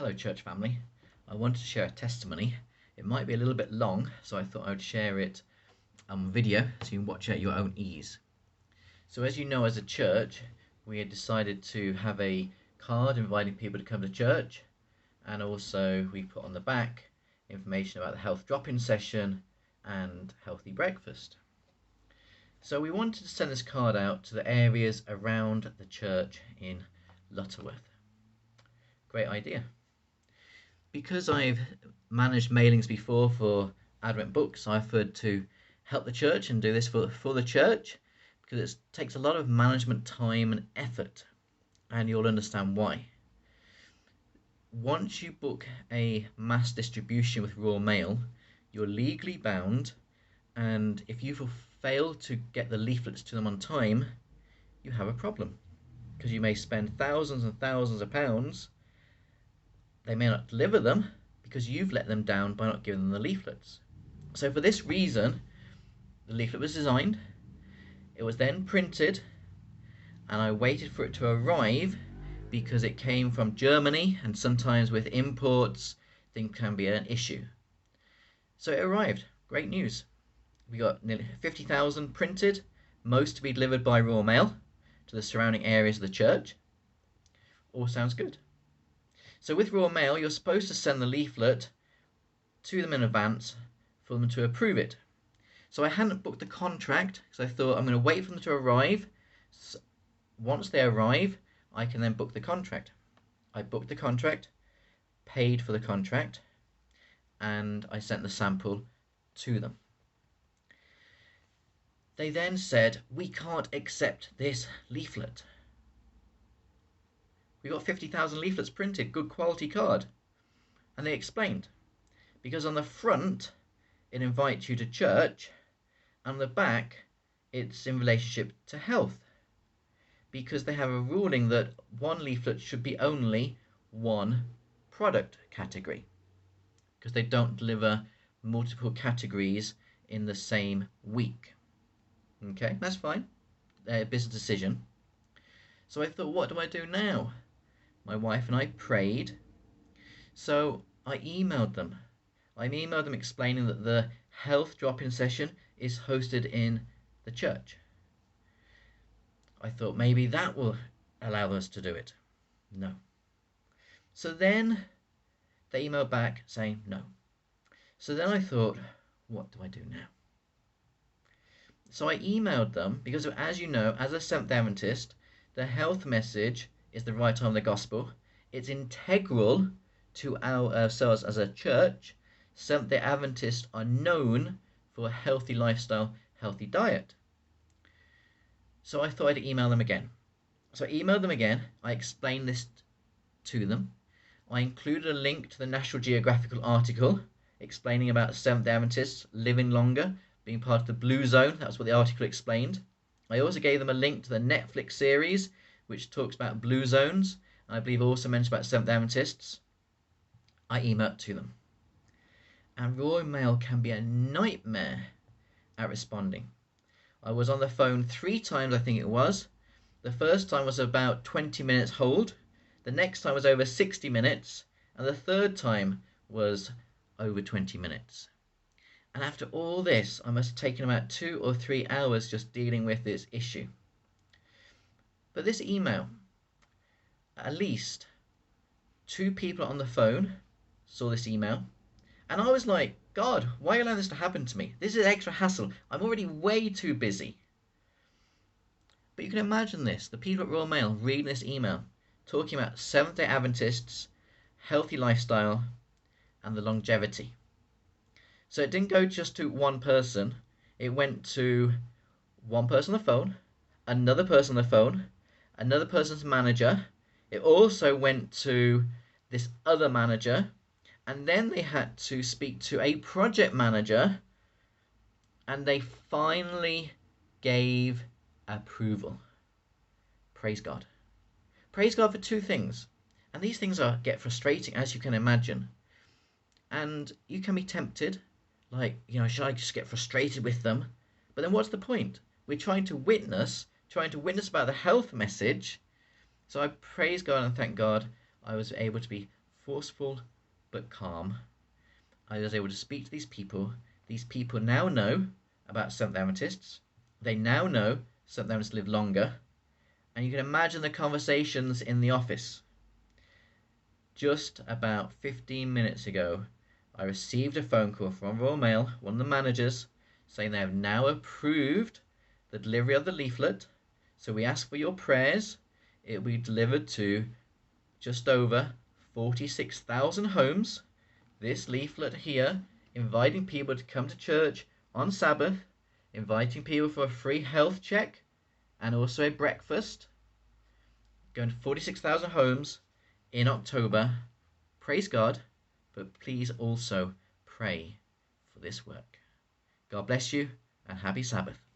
Hello, church family. I wanted to share a testimony. It might be a little bit long, so I thought I would share it on video so you can watch it at your own ease. So, as you know, as a church, we had decided to have a card inviting people to come to church, and also we put on the back information about the health drop-in session and healthy breakfast. So we wanted to send this card out to the areas around the church in Lutterworth. Great idea. Because I've managed mailings before for Advent books, I offered to help the church and do this for the church, because it takes a lot of management time and effort, and you'll understand why. Once you book a mass distribution with Royal Mail, you're legally bound, and if you fail to get the leaflets to them on time, you have a problem, because you may spend thousands and thousands of pounds. They may not deliver them because you've let them down by not giving them the leaflets. So for this reason, the leaflet was designed, it was then printed, and I waited for it to arrive because it came from Germany, and sometimes with imports things can be an issue. So it arrived. Great news. We got nearly 50,000 printed, most to be delivered by Royal Mail to the surrounding areas of the church. All sounds good. So with Royal Mail, you're supposed to send the leaflet to them in advance for them to approve it. So I hadn't booked the contract because I thought I'm going to wait for them to arrive. So once they arrive, I can then book the contract. I booked the contract, paid for the contract, and I sent the sample to them. They then said, "We can't accept this leaflet. We got 50,000 leaflets printed, good quality card." And they explained, because on the front it invites you to church, and on the back it's in relationship to health, because they have a ruling that one leaflet should be only one product category, because they don't deliver multiple categories in the same week. Okay, that's fine, business decision. So I thought, what do I do now? My wife and I prayed. So I emailed them. Explaining that the health drop-in session is hosted in the church. I thought maybe that will allow us to do it. No. So then they emailed back saying no. So then I thought, what do I do now? So I emailed them, because as you know, as a Seventh-day Adventist, the health message is the right arm of the gospel. It's integral to ourselves as a church. Seventh-day Adventists are known for a healthy lifestyle, healthy diet. So I thought I'd email them again. So I emailed them again. I explained this to them. I included a link to the National Geographical article explaining about Seventh-day Adventists living longer, being part of the Blue Zone. That's what the article explained. I also gave them a link to the Netflix series which talks about blue zones. I believe also mentioned about Seventh-day Adventists. I emailed to them. And Royal Mail can be a nightmare at responding. I was on the phone 3 times, I think it was. The first time was about 20 minutes hold. The next time was over 60 minutes. And the third time was over 20 minutes. And after all this, I must have taken about 2 or 3 hours just dealing with this issue. But this email, at least 2 people on the phone saw this email, and I was like, God, why are you allowing this to happen to me? This is extra hassle. I'm already way too busy. But you can imagine this, the people at Royal Mail reading this email, talking about Seventh-day Adventists, healthy lifestyle, and the longevity. So it didn't go just to one person. It went to one person on the phone, another person on the phone, another person's manager. It also went to this other manager, and then they had to speak to a project manager, and they finally gave approval. Praise God. Praise God for 2 things. And these things get frustrating, as you can imagine. And you can be tempted, like, should I just get frustrated with them? But then what's the point? We're trying to witness about the health message. So I praise God and thank God I was able to be forceful but calm. I was able to speak to these people. These people now know about Seventh Adventists. They now know Seventh Adventists live longer. And you can imagine the conversations in the office. Just about 15 minutes ago, I received a phone call from Royal Mail, one of the managers, saying they have now approved the delivery of the leaflet. So we ask for your prayers. It will be delivered to just over 46,000 homes. This leaflet here, inviting people to come to church on Sabbath, inviting people for a free health check and also a breakfast. Going to 46,000 homes in October. Praise God, but please also pray for this work. God bless you and happy Sabbath.